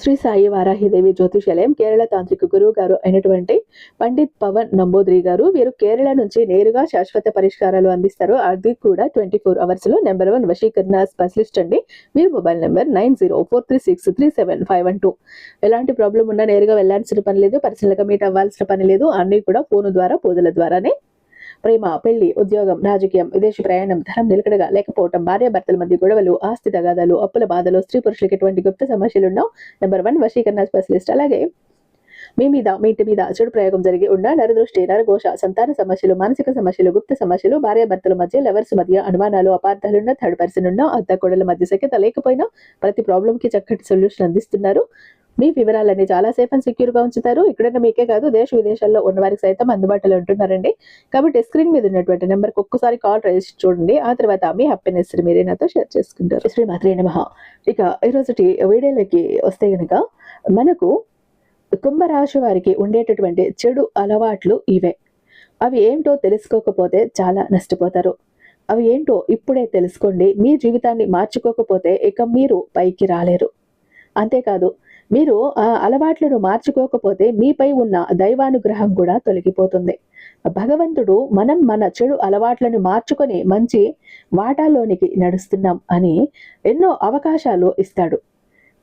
శ్రీ సాయి వారాహిదేవి జ్యోతిషాలయం కేరళ తాంత్రిక గురువు గారు అయినటువంటి పండిత్ పవన్ నంబూద్రి గారు. వీరు కేరళ నుంచి నేరుగా శాశ్వత పరిష్కారాలు అందిస్తారు. అది కూడా 24 hours లో నెంబర్ 1 వశీకరణ స్పెషలిస్ట్ అండి. వీరు మొబైల్ నెంబర్ 9043637512. ఎలాంటి ప్రాబ్లం ఉన్నా నేరుగా వెళ్లాల్సిన పని లేదు, పర్సనల్ గా మీట్ అవ్వాల్సిన పని లేదు. అన్ని కూడా ఫోన్ ద్వారా పూజల ద్వారానే. ప్రేమ, పెళ్లి, ఉద్యోగం, రాజకీయం, విదేశీ ప్రయాణం, ధనం నిలకడగా లేకపోవటం, భార్యాభర్తల మధ్య గొడవలు, ఆస్తి తగాదాలు, అప్పుల బాధలు, స్త్రీ పురుషులకు ఎటువంటి గుప్త సమస్యలున్నా నెంబర్ 1 వశీకరణ స్పెషలిస్ట్. అలాగే మీ ఇంటి మీద చెడు ప్రయోగం జరిగి ఉన్న నరదృష్టి, నరఘోష, సంతాన సమస్యలు, మానసిక సమస్యలు, గుప్త సమస్యలు, భార్యాభర్తల మధ్య, లవర్స్ మధ్య అనుమానాలు, అపార్థాలున్న, థర్డ్ పర్సన్ ఉన్న, అత్త కోడల మధ్య సఖ్యత లేకపోయినా ప్రతి ప్రాబ్లం కి చక్కటి సొల్యూషన్ అందిస్తున్నారు. మీ వివరాలన్నీ చాలా సేఫ్ అండ్ సెక్యూర్ గా ఉంచుతారు. ఇక్కడన్నా మీకే కాదు, దేశ విదేశాల్లో ఉన్న వారికి సైతం అందుబాటులో ఉంటున్నారండి. కాబట్టి స్క్రీన్ మీద ఉన్నటువంటి నెంబర్ కి ఒక్కసారి కాల్ ట్రై చేసి చూడండి. ఆ తర్వాత మీ హ్యాపీనెస్ మీరే నాతో షేర్ చేసుకుంటారు. శ్రీ మాత్రే నమః. ఇక ఈ రోజుటి వీడియోలోకి వస్తే గనక మనకు కుంభరాశి వారికి ఉండేటటువంటి చెడు అలవాట్లు ఇవే. అవి ఏంటో తెలుసుకోకపోతే చాలా నష్టపోతారు. అవి ఏంటో ఇప్పుడే తెలుసుకోండి. మీ జీవితాన్ని మార్చుకోకపోతే ఇక మీరు పైకి రాలేరు. అంతేకాదు, మీరు ఆ అలవాట్లను మార్చుకోకపోతే మీపై ఉన్న దైవానుగ్రహం కూడా తొలగిపోతుంది. భగవంతుడు మన చెడు అలవాట్లను మార్చుకొని మంచి వాటాలోనికి నడుస్తున్నాం అని ఎన్నో అవకాశాలు ఇస్తాడు.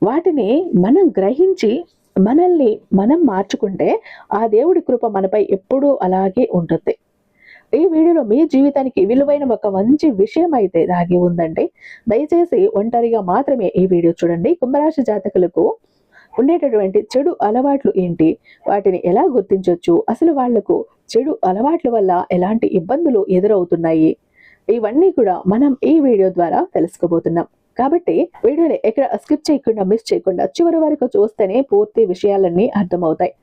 వాటిని మనం గ్రహించి మనల్ని మనం మార్చుకుంటే ఆ దేవుడి కృప మనపై ఎప్పుడూ అలాగే ఉంటుంది. ఈ వీడియోలో మీ జీవితానికి విలువైన ఒక మంచి విషయం అయితే దాగి ఉందండి. దయచేసి ఒంటరిగా మాత్రమే ఈ వీడియో చూడండి. కుంభరాశి జాతకులకు ఉండేటటువంటి చెడు అలవాట్లు ఏంటి, వాటిని ఎలా గుర్తించవచ్చు, అసలు వాళ్లకు చెడు అలవాట్ల వల్ల ఎలాంటి ఇబ్బందులు ఎదురవుతున్నాయి, ఇవన్నీ కూడా మనం ఈ వీడియో ద్వారా తెలుసుకోబోతున్నాం. కాబట్టి వీడియోని ఎక్కడ స్కిప్ చేయకుండా, మిస్ చేయకుండా చివరి వరకు చూస్తేనే పూర్తి విషయాలన్నీ అర్థమవుతాయి.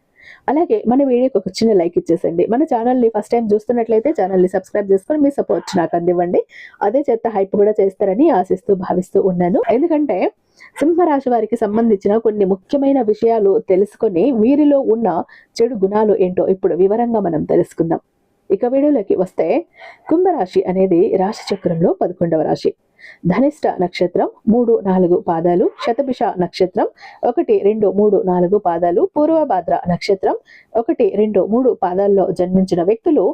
అలాగే మన వీడియోకి ఒక చిన్న లైక్ ఇచ్చేసండి. మన ఛానల్ని ఫస్ట్ టైం చూస్తున్నట్లయితే ఛానల్ని సబ్స్క్రైబ్ చేసుకొని మీ సపోర్ట్ నాకు అందివ్వండి. అదే చేత హైప్ కూడా చేస్తారని ఆశిస్తూ భావిస్తూ ఉన్నాను. ఎందుకంటే సింహరాశి వారికి సంబంధించిన కొన్ని ముఖ్యమైన విషయాలు తెలుసుకొని వీరిలో ఉన్న చెడు గుణాలు ఏంటో ఇప్పుడు వివరంగా మనం తెలుసుకుందాం. ఇక వీడియోలోకి వస్తే, కుంభరాశి అనేది రాశి చక్రంలో 11వ రాశి. ధనిష్ట నక్షత్రం 3-4 పాదాలు, శతభిష నక్షత్రం 1-2-3-4 పాదాలు, పూర్వభాద్ర నక్షత్రం 1-2-3 పాదాల్లో జన్మించిన వ్యక్తులు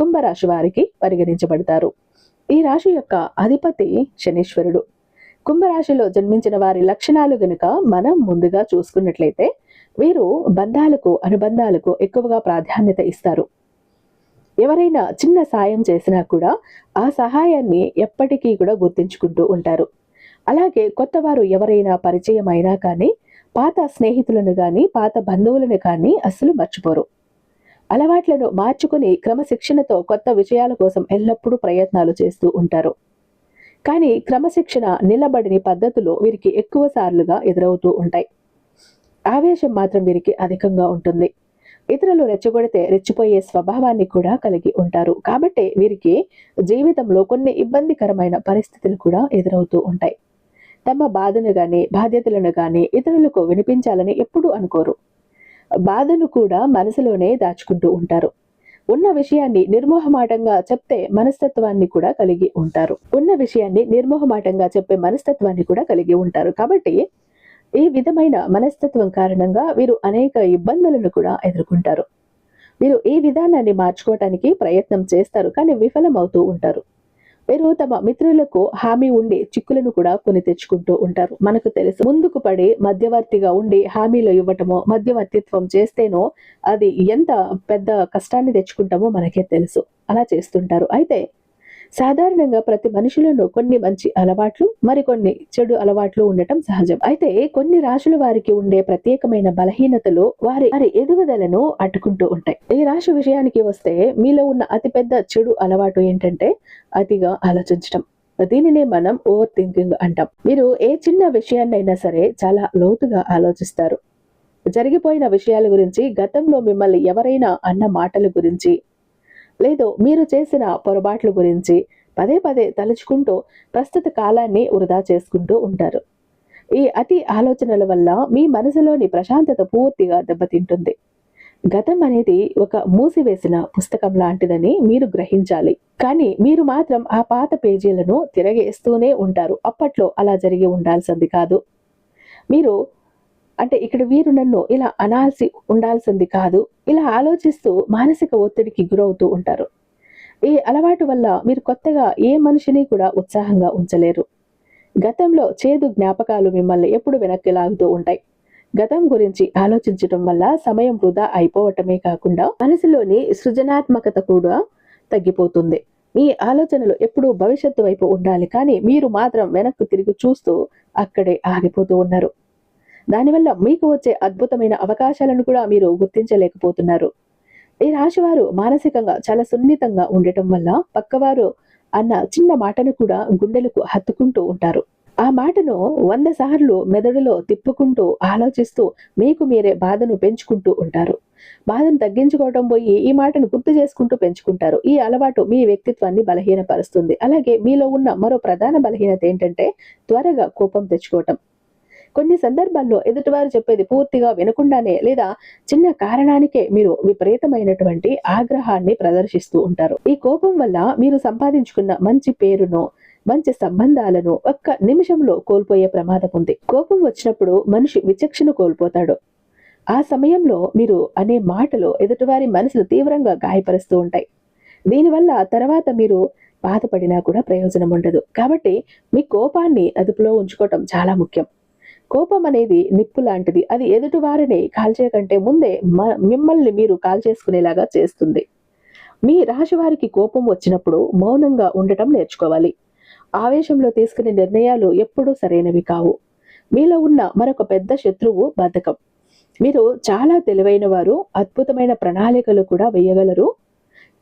కుంభరాశి వారికి పరిగణించబడతారు. ఈ రాశి యొక్క అధిపతి శనీశ్వరుడు. కుంభరాశిలో జన్మించిన వారి లక్షణాలు గనుక మనం ముందుగా చూసుకున్నట్లయితే, వీరు బంధాలకు, అనుబంధాలకు ఎక్కువగా ప్రాధాన్యత ఇస్తారు. ఎవరైనా చిన్న సాయం చేసినా కూడా ఆ సహాయాన్ని ఎప్పటికీ కూడా గుర్తించుకుంటూ ఉంటారు. అలాగే కొత్త వారు ఎవరైనా పరిచయం అయినా కానీ పాత స్నేహితులను కానీ పాత బంధువులను కానీ అస్సలు మర్చిపోరు. అలవాట్లను మార్చుకుని క్రమశిక్షణతో కొత్త విషయాల కోసం ఎల్లప్పుడూ ప్రయత్నాలు చేస్తూ ఉంటారు. కానీ క్రమశిక్షణ నిలబడిన పద్ధతులు వీరికి ఎక్కువ సార్లుగా ఎదురవుతూ ఉంటాయి. ఆవేశం మాత్రం వీరికి అధికంగా ఉంటుంది. ఇతరులు రెచ్చగొడితే రెచ్చిపోయే స్వభావాన్ని కూడా కలిగి ఉంటారు. కాబట్టి వీరికి జీవితంలో కొన్ని ఇబ్బందికరమైన పరిస్థితులు కూడా ఎదురవుతూ ఉంటాయి. తమ బాధను గాని బాధ్యతలను గాని ఇతరులకు వినిపించాలని ఎప్పుడూ అనుకోరు. బాధను కూడా మనసులోనే దాచుకుంటూ ఉంటారు. ఉన్న విషయాన్ని నిర్మోహమాటంగా చెప్తే మనస్తత్వాన్ని కూడా కలిగి ఉంటారు. కాబట్టి ఈ విధమైన మనస్తత్వం కారణంగా వీరు అనేక ఇబ్బందులను కూడా ఎదుర్కొంటారు. వీరు ఈ విధానాన్ని మార్చుకోవటానికి ప్రయత్నం చేస్తారు, కానీ విఫలమవుతూ ఉంటారు. వీరు తమ మిత్రులకు హామీ ఉండి చిక్కులను కూడా కొని తెచ్చుకుంటూ ఉంటారు. మనకు తెలుసు, ముందుకు పడి మధ్యవర్తిగా ఉండి హామీలు ఇవ్వటమో, మధ్యవర్తిత్వం చేస్తేనో అది ఎంత పెద్ద కష్టాన్ని తెచ్చుకుంటామో మనకే తెలుసు. అలా చేస్తుంటారు. అయితే సాధారణంగా ప్రతి మనిషిలోనూ కొన్ని మంచి అలవాట్లు, మరికొన్ని చెడు అలవాట్లు ఉండటం సహజం. అయితే కొన్ని రాశుల వారికి ఉండే ప్రత్యేకమైన బలహీనతలు వారి ఎదుగుదలను అడ్డుకుంటూ ఉంటాయి. ఈ రాశి విషయానికి వస్తే, మీలో ఉన్న అతిపెద్ద చెడు అలవాటు ఏంటంటే అతిగా ఆలోచించడం. దీనినే మనం ఓవర్ థింకింగ్ అంటాం. మీరు ఏ చిన్న విషయాన్నైనా సరే చాలా లోతుగా ఆలోచిస్తారు. జరిగిపోయిన విషయాల గురించి, గతంలో మిమ్మల్ని ఎవరైనా అన్న మాటల గురించి, లేదో మీరు చేసిన పొరపాట్ల గురించి పదే పదే తలుచుకుంటూ ప్రస్తుత కాలాన్ని వృధా చేసుకుంటూ ఉంటారు. ఈ అతి ఆలోచనల వల్ల మీ మనసులోని ప్రశాంతత పూర్తిగా దెబ్బతింటుంది. గతం అనేది ఒక మూసివేసిన పుస్తకం లాంటిదని మీరు గ్రహించాలి. కానీ మీరు మాత్రం ఆ పాత పేజీలను తిరగేస్తూనే ఉంటారు. అప్పట్లో అలా జరిగి ఉండాల్సింది కాదు. మీరు అంటే ఇక్కడ వీరు నన్ను ఇలా ఉండాల్సింది కాదు, ఇలా ఆలోచిస్తూ మానసిక ఒత్తిడికి గురవుతూ ఉంటారు. ఈ అలవాటు వల్ల మీరు కొత్తగా ఏ మనిషిని కూడా ఉత్సాహంగా ఉంచలేరు. గతంలో చేదు జ్ఞాపకాలు మిమ్మల్ని ఎప్పుడు వెనక్కి లాగుతూ ఉంటాయి. గతం గురించి ఆలోచించటం వల్ల సమయం వృధా అయిపోవటమే కాకుండా మనసులోని సృజనాత్మకత కూడా తగ్గిపోతుంది. మీ ఆలోచనలు ఎప్పుడూ భవిష్యత్తు వైపు ఉండాలి, కానీ మీరు మాత్రం వెనక్కు తిరిగి చూస్తూ అక్కడే ఆగిపోతూ ఉన్నారు. దానివల్ల మీకు వచ్చే అద్భుతమైన అవకాశాలను కూడా మీరు గుర్తించలేకపోతున్నారు. ఈ రాశివారు మానసికంగా చాలా సున్నితంగా ఉండటం వల్ల పక్కవారు అన్న చిన్న మాటను కూడా గుండెలకు హత్తుకుంటూ ఉంటారు. ఆ మాటను 100 సార్లు మెదడులో తిప్పుకుంటూ ఆలోచిస్తూ మీకు మీరే బాధను పెంచుకుంటూ ఉంటారు. బాధను తగ్గించుకోవటం పోయి ఈ మాటను గుర్తు చేసుకుంటూ పెంచుకుంటారు. ఈ అలవాటు మీ వ్యక్తిత్వాన్ని బలహీనపరుస్తుంది. అలాగే మీలో ఉన్న మరో ప్రధాన బలహీనత ఏంటంటే త్వరగా కోపం తెచ్చుకోవటం. కొన్ని సందర్భాల్లో ఎదుటివారు చెప్పేది పూర్తిగా వినకుండానే లేదా చిన్న కారణానికే మీరు విపరీతమైనటువంటి ఆగ్రహాన్ని ప్రదర్శిస్తూ ఉంటారు. ఈ కోపం వల్ల మీరు సంపాదించుకున్న మంచి పేరును, మంచి సంబంధాలను ఒక్క నిమిషంలో కోల్పోయే ప్రమాదం ఉంది. కోపం వచ్చినప్పుడు మనిషి విచక్షణ కోల్పోతాడు. ఆ సమయంలో మీరు అనే మాటలు ఎదుటివారి మనసును తీవ్రంగా గాయపరుస్తూ ఉంటాయి. దీనివల్ల తర్వాత మీరు బాధపడినా కూడా ప్రయోజనం ఉండదు. కాబట్టి మీ కోపాన్ని అదుపులో ఉంచుకోవటం చాలా ముఖ్యం. కోపం అనేది నిప్పు లాంటిది. అది ఎదుటివారిని కాల్చే కంటే ముందే మిమ్మల్ని మీరు కాల్చేసుకునేలాగా చేస్తుంది. మీ రాశి వారికి కోపం వచ్చినప్పుడు మౌనంగా ఉండటం నేర్చుకోవాలి. ఆవేశంలో తీసుకునే నిర్ణయాలు ఎప్పుడూ సరైనవి కావు. మీలో ఉన్న మరొక పెద్ద శత్రువు బద్ధకం. మీరు చాలా తెలివైన వారు, అద్భుతమైన ప్రణాళికలు కూడా వేయగలరు.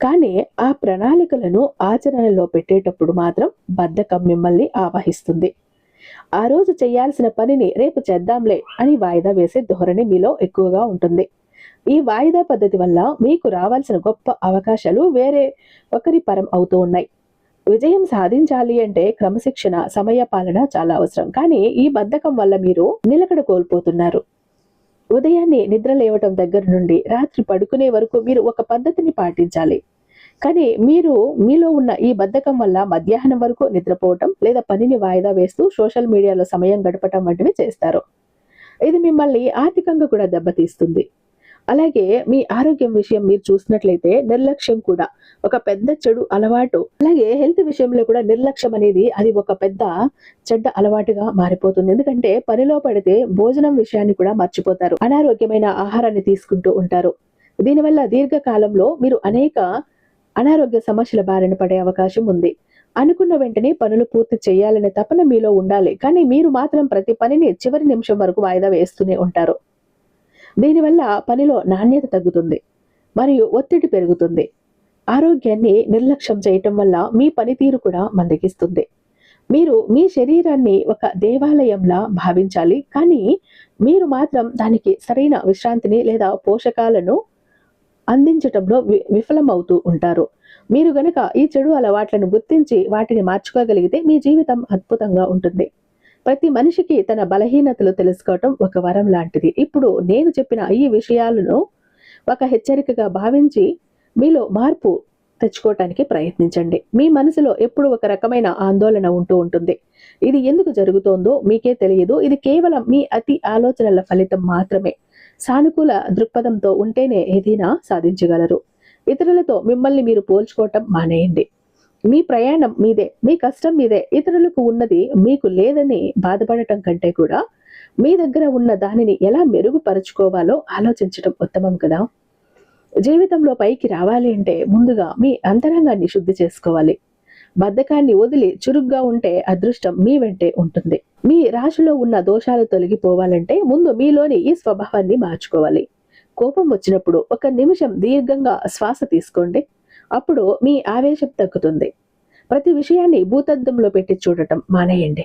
కానీ ఆ ప్రణాళికలను ఆచరణలో పెట్టేటప్పుడు మాత్రం బద్ధకం మిమ్మల్ని ఆవహిస్తుంది. ఆ రోజు చేయాల్సిన పనిని రేపు చేద్దాంలే అని వాయిదా వేసే ధోరణి మీలో ఎక్కువగా ఉంటుంది. ఈ వాయిదా పద్ధతి వల్ల మీకు రావాల్సిన గొప్ప అవకాశాలు వేరే ఒకరి పరం అవుతూ ఉన్నాయి. విజయం సాధించాలి అంటే క్రమశిక్షణ, సమయ పాలన చాలా అవసరం. కానీ ఈ బద్ధకం వల్ల మీరు నిలకడ కోల్పోతున్నారు. ఉదయాన్నే నిద్ర లేవటం దగ్గర నుండి రాత్రి పడుకునే వరకు మీరు ఒక పద్ధతిని పాటించాలి. కానీ మీలో ఉన్న ఈ బద్ధకం వల్ల మధ్యాహ్నం వరకు నిద్రపోవటం లేదా పనిని వాయిదా వేస్తూ సోషల్ మీడియాలో సమయం గడపటం వంటివి చేస్తారు. ఇది మిమ్మల్ని ఆర్థికంగా కూడా దెబ్బతీస్తుంది. అలాగే మీ ఆరోగ్యం విషయం మీరు చూసినట్లయితే నిర్లక్ష్యం కూడా ఒక పెద్ద చెడు అలవాటు. అలాగే హెల్త్ విషయంలో కూడా నిర్లక్ష్యం అనేది అది ఒక పెద్ద చెడ్డ అలవాటుగా మారిపోతుంది. ఎందుకంటే పనిలో పడితే భోజనం విషయాన్ని కూడా మర్చిపోతారు. అనారోగ్యమైన ఆహారాన్ని తీసుకుంటూ ఉంటారు. దీనివల్ల దీర్ఘకాలంలో మీరు అనేక అనారోగ్య సమస్యల బారిన పడే అవకాశం ఉంది. అనుకున్న వెంటనే పనులు పూర్తి చేయాలనే తపన మీలో ఉండాలి, కానీ మీరు మాత్రం ప్రతి పనిని చివరి నిమిషం వరకు వాయిదా వేస్తూనే ఉంటారు. దీనివల్ల పనిలో నాణ్యత తగ్గుతుంది మరియు ఒత్తిడి పెరుగుతుంది. ఆరోగ్యాన్ని నిర్లక్ష్యం చేయటం వల్ల మీ పనితీరు కూడా మందగిస్తుంది. మీరు మీ శరీరాన్ని ఒక దేవాలయంలా భావించాలి, కానీ మీరు మాత్రం దానికి సరైన విశ్రాంతిని లేదా పోషకాలను అందించటంలో విఫలమవుతూ ఉంటారు. మీరు గనక ఈ చెడు అలవాట్లను గుర్తించి వాటిని మార్చుకోగలిగితే మీ జీవితం అద్భుతంగా ఉంటుంది. ప్రతి మనిషికి తన బలహీనతలు తెలుసుకోవటం ఒక వరం లాంటిది. ఇప్పుడు నేను చెప్పిన ఈ విషయాలను ఒక హెచ్చరికగా భావించి మీలో మార్పు తెచ్చుకోవటానికి ప్రయత్నించండి. మీ మనసులో ఎప్పుడు ఒక రకమైన ఆందోళన ఉంటూ ఉంటుంది. ఇది ఎందుకు జరుగుతోందో మీకే తెలియదు. ఇది కేవలం మీ అతి ఆలోచనల ఫలితం మాత్రమే. సానుకూల దృక్పథంతో ఉంటేనే ఏదైనా సాధించగలరు. ఇతరులతో మిమ్మల్ని మీరు పోల్చుకోవటం మానేయండి. మీ ప్రయాణం మీదే, మీ కష్టం మీదే. ఇతరులకు ఉన్నది మీకు లేదని బాధపడటం కంటే కూడా మీ దగ్గర ఉన్న దానిని ఎలా మెరుగుపరుచుకోవాలో ఆలోచించడం ఉత్తమం కదా. జీవితంలో పైకి రావాలి అంటే ముందుగా మీ అంతరంగాన్ని శుద్ధి చేసుకోవాలి. బద్ధకాన్ని వదిలి చురుగ్గా ఉంటే అదృష్టం మీ వెంటే ఉంటుంది. మీ రాశిలో ఉన్న దోషాలు తొలగిపోవాలంటే ముందు మీలోని ఈ స్వభావాన్ని మార్చుకోవాలి. కోపం వచ్చినప్పుడు ఒక నిమిషం దీర్ఘంగా శ్వాస తీసుకోండి. అప్పుడు మీ ఆవేశం తగ్గుతుంది. ప్రతి విషయాన్ని భూతద్దంలో పెట్టి చూడటం మానేయండి.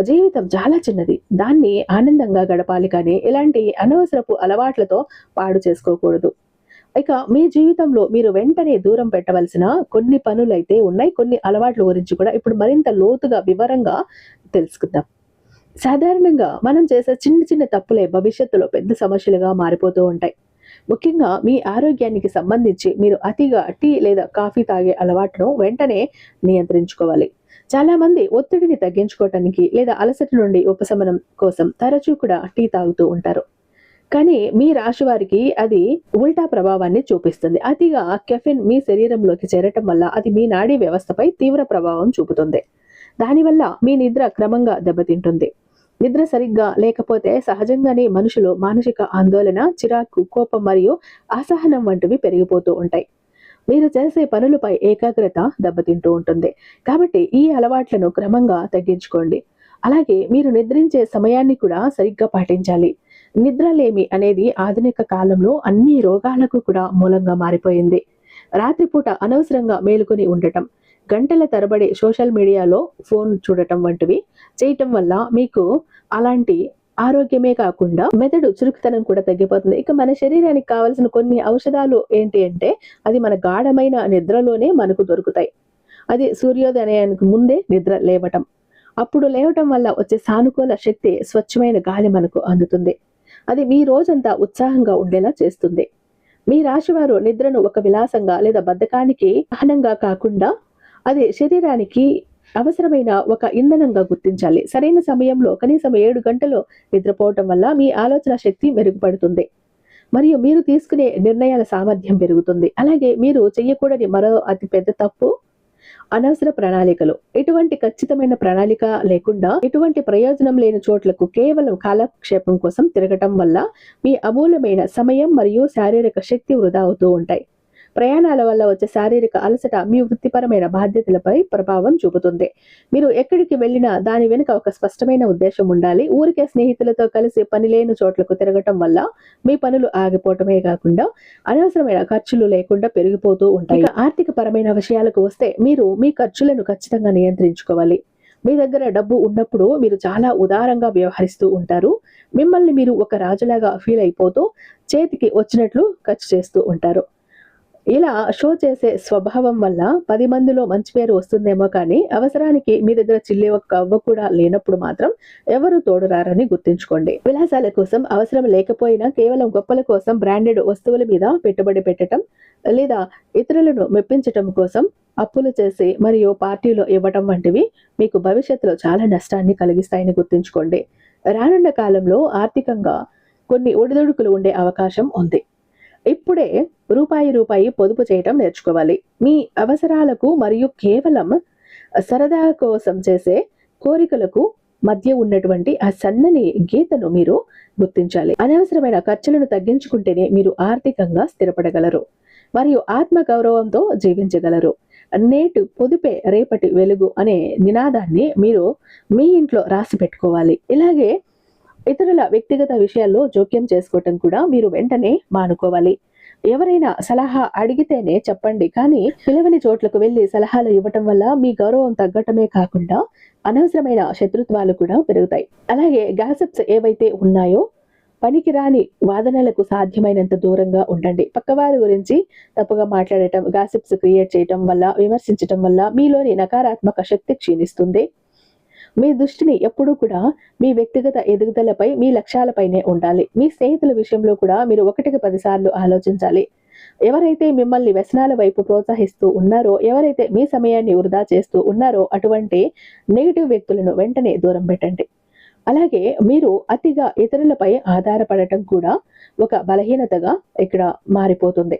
జీవితం చాలా చిన్నది, దాన్ని ఆనందంగా గడపాలి, కానీ ఇలాంటి అనవసరపు అలవాట్లతో పాడు చేసుకోకూడదు. ఇక మీ జీవితంలో మీరు వెంటనే దూరం పెట్టవలసిన కొన్ని పనులైతే ఉన్నాయి. కొన్ని అలవాట్ల గురించి కూడా ఇప్పుడు మరింత లోతుగా వివరంగా తెలుసుకుందాం. సాధారణంగా మనం చేసే చిన్న చిన్న తప్పులే భవిష్యత్తులో పెద్ద సమస్యలుగా మారిపోతూ ఉంటాయి. ముఖ్యంగా మీ ఆరోగ్యానికి సంబంధించి మీరు అతిగా టీ లేదా కాఫీ తాగే అలవాటును వెంటనే నియంత్రించుకోవాలి. చాలా మంది ఒత్తిడిని తగ్గించుకోవటానికి లేదా అలసట నుండి ఉపశమనం కోసం తరచూ కూడా టీ తాగుతూ ఉంటారు. కానీ మీ రాశి వారికి అది ఉల్టా ప్రభావాన్ని చూపిస్తుంది. అతిగా కెఫిన్ మీ శరీరంలోకి చేరటం వల్ల అది మీ నాడీ వ్యవస్థపై తీవ్ర ప్రభావం చూపుతుంది. దానివల్ల మీ నిద్ర క్రమంగా దెబ్బతింటుంది. నిద్ర సరిగ్గా లేకపోతే సహజంగానే మనుషులు మానసిక ఆందోళన, చిరాకు, కోపం మరియు అసహనం వంటివి పెరిగిపోతూ ఉంటాయి. మీరు చేసే పనులపై ఏకాగ్రత దెబ్బతింటూ ఉంటుంది. కాబట్టి ఈ అలవాట్లను క్రమంగా తగ్గించుకోండి. అలాగే మీరు నిద్రించే సమయాన్ని కూడా సరిగ్గా పాటించాలి. నిద్రలేమి అనేది ఆధునిక కాలంలో అన్ని రోగాలకు కూడా మూలంగా మారిపోయింది. రాత్రిపూట అనవసరంగా మేలుకొని ఉండటం, గంటల తరబడి సోషల్ మీడియాలో ఫోన్ చూడటం వంటివి చేయటం వల్ల మీకు అలాంటి ఆరోగ్యమే కాకుండా మెదడు చురుకుతనం కూడా తగ్గిపోతుంది. ఇక మన శరీరానికి కావలసిన కొన్ని ఔషధాలు ఏంటి అంటే అది మన గాఢమైన నిద్రలోనే మనకు దొరుకుతాయి. అది సూర్యోదయానికి ముందే నిద్ర లేవటం. అప్పుడు లేవటం వల్ల వచ్చే సానుకూల శక్తి, స్వచ్ఛమైన గాలి మనకు అందుతుంది. అది మీ రోజంతా ఉత్సాహంగా ఉండేలా చేస్తుంది. మీ రాశివారు నిద్రను ఒక విలాసంగా లేదా బద్ధకానికి వాహనంగా కాకుండా అది శరీరానికి అవసరమైన ఒక ఇంధనంగా గుర్తించాలి. సరైన సమయంలో కనీసం 7 గంటలు నిద్రపోవటం వల్ల మీ ఆలోచన శక్తి మెరుగుపడుతుంది మరియు మీరు తీసుకునే నిర్ణయాల సామర్థ్యం పెరుగుతుంది. అలాగే మీరు చేయకూడని మరో అతి పెద్ద తప్పు అనవసర ప్రణాళికలు. ఎటువంటి ఖచ్చితమైన ప్రణాళిక లేకుండా ఎటువంటి ప్రయోజనం లేని చోట్లకు కేవలం కాలక్షేపం కోసం తిరగటం వల్ల మీ అమూల్యమైన సమయం మరియు శారీరక శక్తి వృధా అవుతూ ఉంటాయి. ప్రయాణాల వల్ల వచ్చే శారీరక అలసట మీ వృత్తిపరమైన బాధ్యతలపై ప్రభావం చూపుతుంది. మీరు ఎక్కడికి వెళ్ళినా దాని వెనుక ఒక స్పష్టమైన ఉద్దేశం ఉండాలి. ఊరికే స్నేహితులతో కలిసి పని లేని చోట్లకు తిరగటం వల్ల మీ పనులు ఆగిపోవటమే కాకుండా అనవసరమైన ఖర్చులు లేకుండా పెరిగిపోతూ ఉంటాయి. ఇక ఆర్థిక పరమైన విషయాలకు వస్తే మీరు మీ ఖర్చులను ఖచ్చితంగా నియంత్రించుకోవాలి. మీ దగ్గర డబ్బు ఉన్నప్పుడు మీరు చాలా ఉదారంగా వ్యవహరిస్తూ ఉంటారు. మిమ్మల్ని మీరు ఒక రాజులాగా ఫీల్ అయిపోతూ చేతికి వచ్చినట్లు ఖర్చు చేస్తూ ఉంటారు. ఇలా షో చేసే స్వభావం వల్ల 10 మందిలో మంచి పేరు వస్తుందేమో కానీ అవసరానికి మీ దగ్గర చిల్లి ఒక్క అవ్వ కూడా లేనప్పుడు మాత్రం ఎవరు తోడురారని గుర్తుంచుకోండి. విలాసాల కోసం అవసరం లేకపోయినా కేవలం గొప్పల కోసం బ్రాండెడ్ వస్తువుల మీద పెట్టుబడి పెట్టడం లేదా ఇతరులను మెప్పించటం కోసం అప్పులు చేసి మరియు పార్టీలో ఇవ్వటం వంటివి మీకు భవిష్యత్తులో చాలా నష్టాన్ని కలిగిస్తాయని గుర్తుంచుకోండి. రానున్న కాలంలో ఆర్థికంగా కొన్ని ఒడిదుడుకులు ఉండే అవకాశం ఉంది. ఇప్పుడే రూపాయి పొదుపు చేయటం నేర్చుకోవాలి. మీ అవసరాలకు మరియు కేవలం సరదా కోసం చేసే కోరికలకు మధ్య ఉన్నటువంటి ఆ సన్నని గీతను మీరు గుర్తించాలి. అనవసరమైన ఖర్చులను తగ్గించుకుంటేనే మీరు ఆర్థికంగా స్థిరపడగలరు మరియు ఆత్మ గౌరవంతో జీవించగలరు. నేటి పొదుపే రేపటి వెలుగు అనే నినాదాన్ని మీరు మీ ఇంట్లో రాసి పెట్టుకోవాలి. ఇలాగే ఇతరుల వ్యక్తిగత విషయాల్లో జోక్యం చేసుకోవటం కూడా మీరు వెంటనే మానుకోవాలి. ఎవరైనా సలహా అడిగితేనే చెప్పండి, కానీ పిలవని చోట్లకు వెళ్ళి సలహాలు ఇవ్వటం వల్ల మీ గౌరవం తగ్గటమే కాకుండా అనవసరమైన శత్రుత్వాలు కూడా పెరుగుతాయి. అలాగే గాసిప్స్ ఏవైతే ఉన్నాయో పనికిరాని వాదనలకు సాధ్యమైనంత దూరంగా ఉండండి. పక్కవారి గురించి తప్పుగా మాట్లాడటం, గాసిప్స్ క్రియేట్ చేయటం వల్ల, విమర్శించటం వల్ల మీలోని నకారాత్మక శక్తి క్షీణిస్తుంది. మీ దృష్టిని ఎప్పుడూ కూడా మీ వ్యక్తిగత ఎదుగుదలపై, మీ లక్ష్యాలపైనే ఉండాలి. మీ స్నేహితుల విషయంలో కూడా మీరు 1కి 10 సార్లు ఆలోచించాలి. ఎవరైతే మిమ్మల్ని వ్యసనాల వైపు ప్రోత్సహిస్తూ ఉన్నారో, ఎవరైతే మీ సమయాన్ని వృధా చేస్తూ ఉన్నారో అటువంటి నెగిటివ్ వ్యక్తులను వెంటనే దూరం పెట్టండి. అలాగే మీరు అతిగా ఇతరులపై ఆధారపడటం కూడా ఒక బలహీనతగా ఇక్కడ మారిపోతుంది.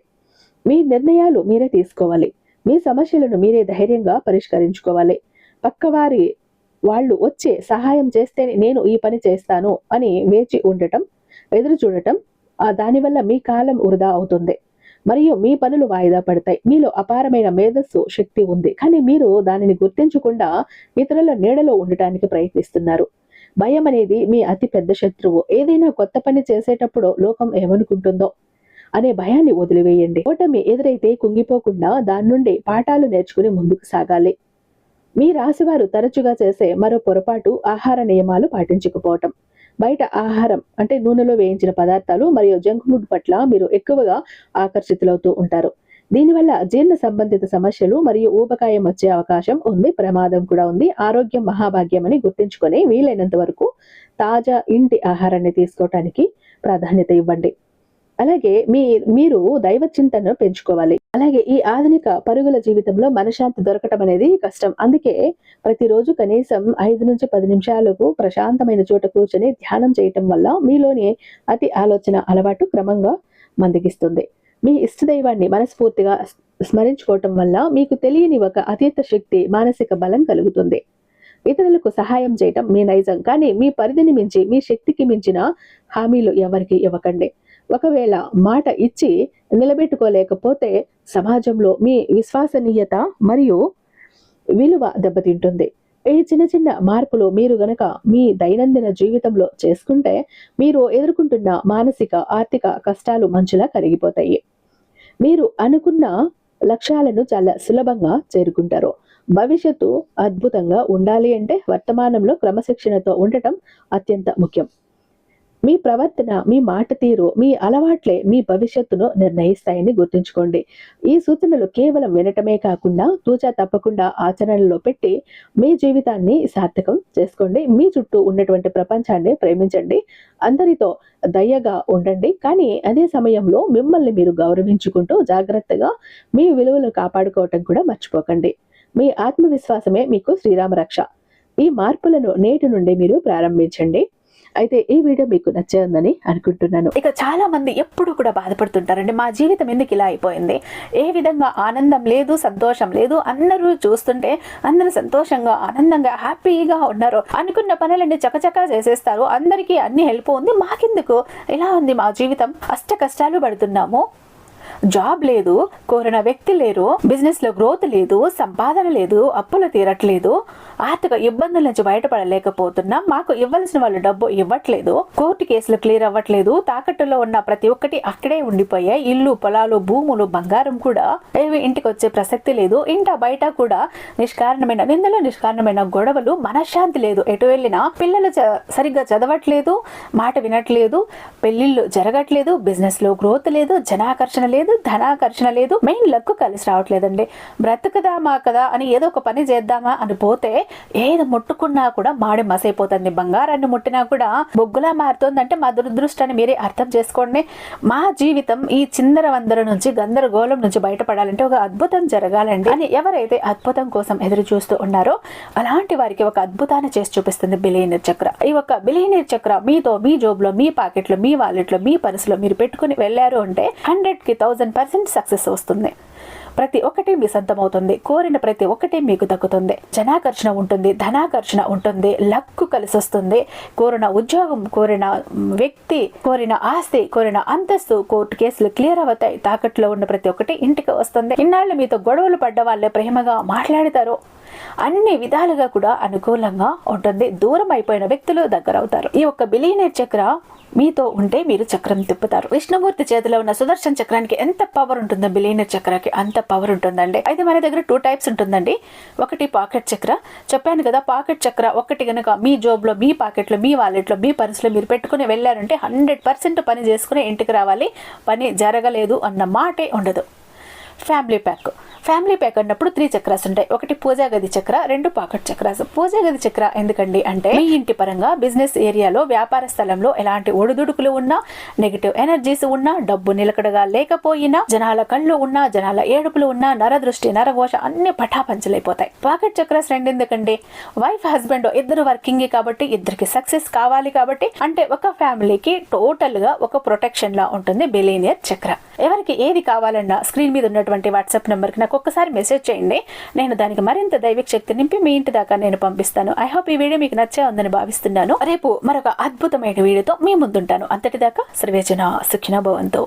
మీ నిర్ణయాలు మీరే తీసుకోవాలి. మీ సమస్యలను మీరే ధైర్యంగా పరిష్కరించుకోవాలి. పక్కవారి వాళ్ళు వచ్చే సహాయం చేస్తేనే నేను ఈ పని చేస్తాను అని వేచి ఉండటం, ఎదురు చూడటం, దానివల్ల మీ కాలం వృధా అవుతుంది మరియు మీ పనులు వాయిదా పడతాయి. మీలో అపారమైన మేధస్సు శక్తి ఉంది, కానీ మీరు దానిని గుర్తించకుండా ఇతరుల నీడలో ఉండటానికి ప్రయత్నిస్తున్నారు. భయం అనేది మీ అతి పెద్ద శత్రువు. ఏదైనా కొత్త పని చేసేటప్పుడు లోకం ఏమనుకుంటుందో అనే భయాన్ని వదిలివేయండి. ఓటమి ఎదురైతే కుంగిపోకుండా దాని నుండి పాఠాలు నేర్చుకుని ముందుకు సాగాలి. మీ రాశివారు తరచుగా చేసే మరో పొరపాటు ఆహార నియమాలు పాటించకపోవటం. బయట ఆహారం అంటే నూనెలో వేయించిన పదార్థాలు మరియు జంక్ ఫుడ్ పట్ల మీరు ఎక్కువగా ఆకర్షితులవుతూ ఉంటారు. దీనివల్ల జీర్ణ సంబంధిత సమస్యలు మరియు ఊబకాయం వచ్చే అవకాశం ఉంది, ప్రమాదం కూడా ఉంది. ఆరోగ్యం మహాభాగ్యం అని గుర్తుంచుకొని వీలైనంత వరకు తాజా ఇంటి ఆహారాన్ని తీసుకోవటానికి ప్రాధాన్యత ఇవ్వండి. అలాగే మీరు దైవ చింతనను పెంచుకోవాలి. అలాగే ఈ ఆధునిక పరుగుల జీవితంలో మనశ్శాంతి దొరకటం అనేది కష్టం. అందుకే ప్రతిరోజు కనీసం 5 నుంచి 10 నిమిషాలకు ప్రశాంతమైన చోట కూర్చొని ధ్యానం చేయటం వల్ల మీలోని అతి ఆలోచన అలవాటు క్రమంగా మందగిస్తుంది. మీ ఇష్టదైవాన్ని మనస్ఫూర్తిగా స్మరించుకోవటం వల్ల మీకు తెలియని ఒక అతీత శక్తి, మానసిక బలం కలుగుతుంది. ఇతరులకు సహాయం చేయటం మీ నైజం, కానీ మీ పరిధిని మించి, మీ శక్తికి మించిన హామీలు ఎవరికి ఇవ్వకండి. ఒకవేళ మాట ఇచ్చి నిలబెట్టుకోలేకపోతే సమాజంలో మీ విశ్వసనీయత మరియు విలువ దెబ్బతింటుంది. ఈ చిన్న చిన్న మార్పులు మీరు గనక మీ దైనందిన జీవితంలో చేసుకుంటే మీరు ఎదుర్కొంటున్న మానసిక, ఆర్థిక కష్టాలు మంచులా కరిగిపోతాయి. మీరు అనుకున్న లక్ష్యాలను చాలా సులభంగా చేరుకుంటారు. భవిష్యత్తు అద్భుతంగా ఉండాలి అంటే వర్తమానంలో క్రమశిక్షణతో ఉండటం అత్యంత ముఖ్యం. మీ ప్రవర్తన, మీ మాట తీరు, మీ అలవాట్లే మీ భవిష్యత్తును నిర్ణయిస్తాయని గుర్తుంచుకోండి. ఈ సూచనలు కేవలం వినటమే కాకుండా తూచా తప్పకుండా ఆచరణలో పెట్టి మీ జీవితాన్ని సార్థకం చేసుకోండి. మీ చుట్టూ ఉన్నటువంటి ప్రపంచాన్ని ప్రేమించండి. అందరితో దయగా ఉండండి. కానీ అదే సమయంలో మిమ్మల్ని మీరు గౌరవించుకుంటూ జాగ్రత్తగా మీ విలువలను కాపాడుకోవటం కూడా మర్చిపోకండి. మీ ఆత్మవిశ్వాసమే మీకు శ్రీరామ రక్ష. ఈ మార్పులను నేటి నుండి మీరు ప్రారంభించండి. అయితే ఈ వీడియో మీకు నచ్చేందని అనుకుంటున్నాను. ఇక చాలా మంది ఎప్పుడు కూడా బాధపడుతుంటారండి, మా జీవితం ఎందుకు ఇలా అయిపోయింది, ఏ విధంగా ఆనందం లేదు, సంతోషం లేదు, అందరూ చూస్తుంటే అందరూ సంతోషంగా, ఆనందంగా, హ్యాపీగా ఉన్నారు, అనుకున్న పనులన్నీ చకచకా చేసేస్తారు, అందరికీ అన్ని హెల్ప్ ఉంది, మాకెందుకు ఇలా ఉంది మా జీవితం, అష్ట కష్టాలు పడుతున్నాము, జాబ్ లేదు, కోరిన వ్యక్తి లేరు, బిజినెస్ లో గ్రోత్ లేదు, సంపాదన లేదు, అప్పులు తీరట్లేదు, ఆర్థిక ఇబ్బందుల నుంచి బయటపడలేకపోతున్నాం, మాకు ఇవ్వాల్సిన వాళ్ళు డబ్బు ఇవ్వట్లేదు, కోర్టు కేసులు క్లియర్ అవ్వట్లేదు, తాకట్టులో ఉన్న ప్రతి ఒక్కటి అక్కడే ఉండిపోయాయి, ఇల్లు, పొలాలు, భూములు, బంగారం కూడా ఏవి ఇంటికి వచ్చే ప్రసక్తి లేదు, ఇంట బయట కూడా నిష్కారణమైన నిందలు, నిష్కారణమైన గొడవలు, మనశ్శాంతి లేదు, ఎటు వెళ్ళినా పిల్లలు సరిగ్గా చదవట్లేదు, మాట వినట్లేదు, పెళ్లిళ్ళు జరగట్లేదు, బిజినెస్ లో గ్రోత్ లేదు, జనాకర్షణ లేదు, ధనాకర్షణ లేదు, మెయిన్ లక్ కలిసి రావట్లేదండి. బ్రతుకుదామా కదా అని ఏదో ఒక పని చేద్దామా అని పోతే ఏది ముట్టుకున్నా కూడా మాడి మసైపోతుంది, బంగారాన్ని ముట్టినా కూడా బొగ్గులా మారుతుందంటే మా దురదృష్టాన్ని మీరే అర్థం చేసుకోండి. మా జీవితం ఈ చిందర వందర నుంచి, గందరగోళం నుంచి బయటపడాలంటే ఒక అద్భుతం జరగాలండి అని ఎవరైతే అద్భుతం కోసం ఎదురు చూస్తూ ఉన్నారో అలాంటి వారికి ఒక అద్భుతాన్ని చేసి చూపిస్తుంది బిలియనీర్ చక్ర. ఈ ఒక బిలియనీర్ చక్ర మీతో, మీ జోబులో, మీ పాకెట్లో, మీ వాలెట్లో, మీ పర్సులో మీరు పెట్టుకుని వెళ్ళారు అంటే 100కి 1000% సక్సెస్ వస్తుంది. ప్రతి ఒక్కటి మీ సొంతమవుతుంది, కోరిన ప్రతి ఒక్కటి మీకు దక్కుతుంది, జనాకర్షణ ఉంటుంది, ధనాకర్షణ ఉంటుంది, లక్కు కలిసి వస్తుంది, కోరిన ఉద్యోగం, కోరిన వ్యక్తి, కోరిన ఆస్తి, కోరిన అంతస్తు, కోర్టు కేసులు క్లియర్ అవుతాయి, తాకట్లో ఉన్న ప్రతి ఒక్కటి ఇంటికి వస్తుంది. ఇన్నాళ్ళు మీతో గొడవలు పడ్డ వాళ్ళే ప్రేమగా మాట్లాడతారు, అన్ని విధాలుగా కూడా అనుకూలంగా ఉంటుంది, దూరం అయిపోయిన వ్యక్తులు దగ్గర అవుతారు. ఈ ఒక్క బిలియనీర్ చక్ర మీతో ఉంటే మీరు చక్రం తిప్పుతారు. విష్ణుమూర్తి చేతిలో ఉన్న సుదర్శన చక్రానికి ఎంత పవర్ ఉంటుందో బిలియనీర్ చక్రానికి అంత పవర్ ఉంటుందండి. అయితే మన దగ్గర 2 టైప్స్ ఉంటుందండి. ఒకటి పాకెట్ చక్ర, చెప్పాను కదా, పాకెట్ చక్ర ఒకటి గనక మీ జోబులో, మీ పాకెట్లో, మీ వాలెట్లో, మీ పర్సులో మీరు పెట్టుకుని వెళ్ళారంటే 100% పని చేసుకుని ఇంటికి రావాలి, పని జరగలేదు అన్న మాటే ఉండదు. ఫ్యామిలీ ప్యాక్ అన్నప్పుడు 3 చక్రాస్ ఉంటాయి. ఒకటి పూజా గది చక్ర, 2 పాకెట్ చక్రాస్. పూజా గది చక్ర ఎందుకండి అంటే మీ ఇంటి పరంగా, బిజినెస్ ఏరియాలో, వ్యాపార స్థలంలో ఎలాంటి ఒడిదుడుకులు ఉన్నా, నెగిటివ్ ఎనర్జీస్ ఉన్నా, డబ్బు నిలకడగా లేకపోయినా, జనాల కళ్ళు ఉన్నా, జనాల ఏడుపులు ఉన్నా, నరదృష్టి, నరఘోష అన్ని పటాపంచలైపోతాయి. పాకెట్ చక్రాస్ 2 ఎందుకండి, వైఫ్ హస్బెండ్ ఇద్దరు వర్కింగ్ కాబట్టి, ఇద్దరికి సక్సెస్ కావాలి కాబట్టి, అంటే ఒక ఫ్యామిలీకి టోటల్ గా ఒక ప్రొటెక్షన్ లా ఉంటుంది బిలియనీర్ చక్ర. ఎవరికి ఏది కావాలన్నా స్క్రీన్ మీద ఉన్నటువంటి వాట్సాప్ నెంబర్ కి నాకు ఒక్కసారి మెసేజ్ చేయండి, నేను దానికి మరింత దైవిక శక్తి నింపి మీ ఇంటి దాకా నేను పంపిస్తాను. ఐ హోప్ ఈ వీడియో మీకు నచ్చే ఉందని భావిస్తున్నాను. రేపు మరొక అద్భుతమైన వీడియోతో మీ ముందుంటాను. అంతటిదాకా సర్వేజన సుఖినో భవంతు.